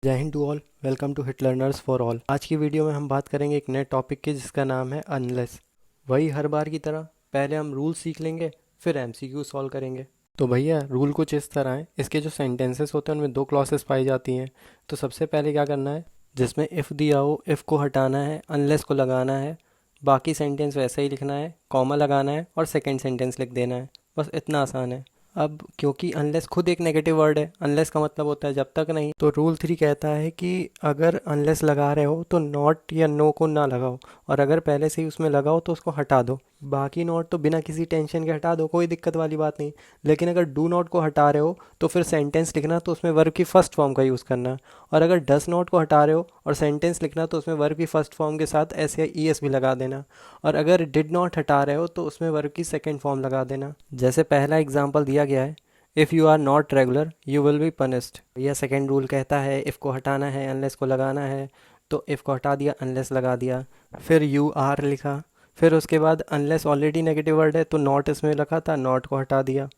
जय हिंद to all. Welcome to hit learners for all. आज की वीडियो में हम बात करेंगे एक नए टॉपिक की जिसका नाम है अनलेस। वही हर बार की तरह पहले हम रूल सीख लेंगे, फिर एमसीक्यू सॉल्व करेंगे। तो भैया रूल कुछ इस तरह है, इसके जो सेंटेंसेस होते हैं उनमें दो क्लॉसेस पाई जाती हैं। तो सबसे पहले क्या करना है, जिसमें इफ़ दिया हो इफ़ को हटाना है, अनलेस को लगाना है, बाकी सेंटेंस वैसे ही लिखना है, कॉमा लगाना है और सेकेंड सेंटेंस लिख देना है। बस इतना आसान है। अब क्योंकि अनलेस खुद एक नेगेटिव वर्ड है, अनलेस का मतलब होता है जब तक नहीं, तो रूल 3 कहता है कि अगर अनलेस लगा रहे हो तो नॉट या नो को ना लगाओ, और अगर पहले से ही उसमें लगाओ तो उसको हटा दो। बाकी नॉट तो बिना किसी टेंशन के हटा दो, कोई दिक्कत वाली बात नहीं। लेकिन अगर डू नॉट को हटा रहे हो तो फिर सेंटेंस लिखना तो उसमें वर्ब की फर्स्ट फॉर्म का यूज़ करना। और अगर डस नॉट को हटा रहे हो और सेंटेंस लिखना तो उसमें वर्ब की फर्स्ट फॉर्म के साथ एस या ई एस भी लगा देना। और अगर डिड नॉट हटा रहे हो तो उसमें वर्ब की सेकेंड फॉर्म लगा देना। जैसे पहला एग्जाम्पल दिया गया है, if you are not regular you will be punished. यह सेकेंड रूल कहता है इफ़ को हटाना है, अनलेस को लगाना है। तो इफ़ को हटा दिया, अनलेस लगा दिया, फिर यू आर लिखा, फिर उसके बाद अनलेस ऑलरेडी नेगेटिव वर्ड है तो नॉट इसमें लिखा था, नॉट को हटा दिया।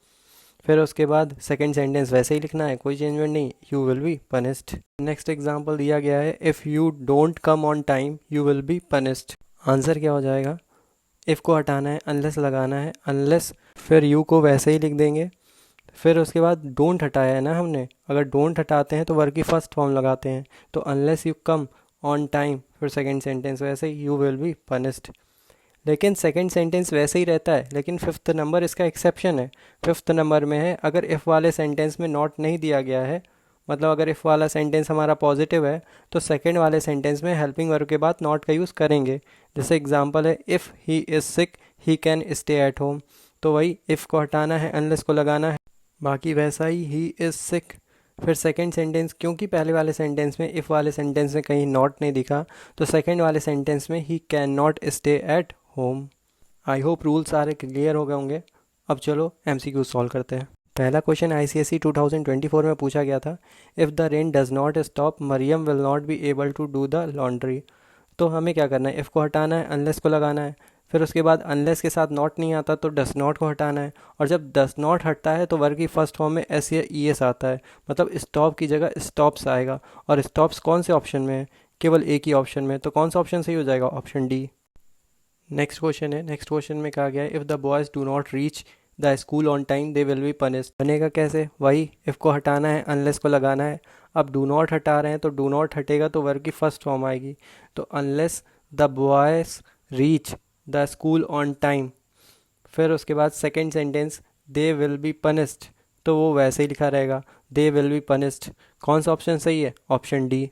फिर उसके बाद सेकेंड सेंटेंस वैसे ही लिखना है, कोई चेंजमेंट नहीं, you will be punished. Next example दिया गया है, if you don't come on time you will be punished. Answer क्या हो जाएगा, इफ़ को हटाना है, अनलेस लगाना है, अनलेस फिर यू को वैसे ही लिख देंगे। फिर उसके बाद डोंट हटाया है ना हमने, अगर डोंट हटाते हैं तो वर्ब की फर्स्ट फॉर्म लगाते हैं। तो unless you come on time, फिर सेकंड सेंटेंस वैसे ही, यू विल बी पनिस्ड। लेकिन सेकंड सेंटेंस वैसे ही रहता है, लेकिन फिफ्थ नंबर इसका एक्सेप्शन है। फिफ्थ नंबर में है, अगर इफ़ वाले सेंटेंस में नॉट नहीं दिया गया है, मतलब अगर इफ़ वाला सेंटेंस हमारा पॉजिटिव है तो सेकंड वाले सेंटेंस में हेल्पिंग वर्ब के बाद नॉट का यूज़ करेंगे। जैसे एग्जांपल है, if he is sick he can stay at home. तो वही इफ़ को हटाना है, अनलेस को लगाना है, बाकी वैसा ही इज़ सिक। फिर सेकंड सेंटेंस, क्योंकि पहले वाले सेंटेंस में इफ़ वाले सेंटेंस में कहीं नॉट नहीं दिखा, तो सेकंड वाले सेंटेंस में he can not stay at home. I hope rule सारे क्लियर हो गए होंगे। अब चलो एमसीक्यू सॉल्व करते हैं। पहला क्वेश्चन आईसीएसई 2024 में पूछा गया था, if the rain does not stop Mariam will not be able to do the laundry. तो हमें क्या करना है, इफ़ को हटाना है, अनलेस को लगाना है, फिर उसके बाद अनलेस के साथ नॉट नहीं आता तो डस नॉट को हटाना है। और जब डस नॉट हटता है तो वर्ब की फर्स्ट फॉर्म में एस या ई एस आता है, मतलब स्टॉप की जगह स्टॉप्स आएगा। और स्टॉप्स कौन से ऑप्शन में है, केवल एक ही ऑप्शन में, तो कौन सा ऑप्शन सही हो जाएगा, ऑप्शन डी। नेक्स्ट क्वेश्चन है, नेक्स्ट क्वेश्चन में कहा गया है, if the boys do not reach the school on time they will be punished. बनेगा कैसे, वही इफ़ को हटाना है, अनलेस को लगाना है। अब डू नॉट हटा रहे हैं तो डू नॉट हटेगा तो वर्ब की फर्स्ट फॉर्म आएगी। तो unless the boys reach the school on time, फिर उसके बाद second sentence they will be punished, तो वो वैसे ही लिखा रहेगा, दे विल बी पनिश्ड। कौन सा ऑप्शन सही है, ऑप्शन डी।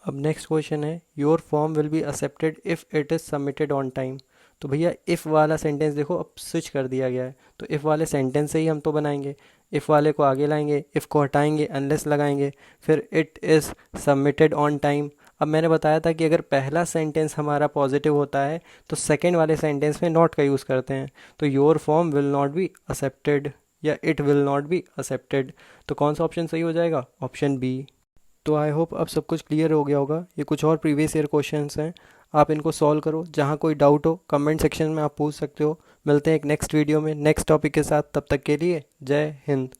अब नेक्स्ट क्वेश्चन है, your form will be accepted if it is submitted on time. तो भैया इफ़ वाला सेंटेंस देखो अब स्विच कर दिया गया है, तो इफ़ वाले सेंटेंस से ही हम तो बनाएंगे। इफ़ वाले को आगे लाएंगे, इफ़ को हटाएंगे, अनलेस लगाएंगे, फिर it is submitted on time. अब मैंने बताया था कि अगर पहला सेंटेंस हमारा पॉजिटिव होता है तो सेकेंड वाले सेंटेंस में नॉट का यूज़ करते हैं। तो your form will not be accepted या it will not be accepted, तो कौन सा ऑप्शन सही हो जाएगा, ऑप्शन बी। तो आई होप अब सब कुछ क्लियर हो गया होगा। ये कुछ और प्रीवियस ईयर क्वेश्चंस हैं, आप इनको सॉल्व करो। जहाँ कोई डाउट हो कमेंट सेक्शन में आप पूछ सकते हो। मिलते हैं एक नेक्स्ट वीडियो में नेक्स्ट टॉपिक के साथ, तब तक के लिए जय हिंद।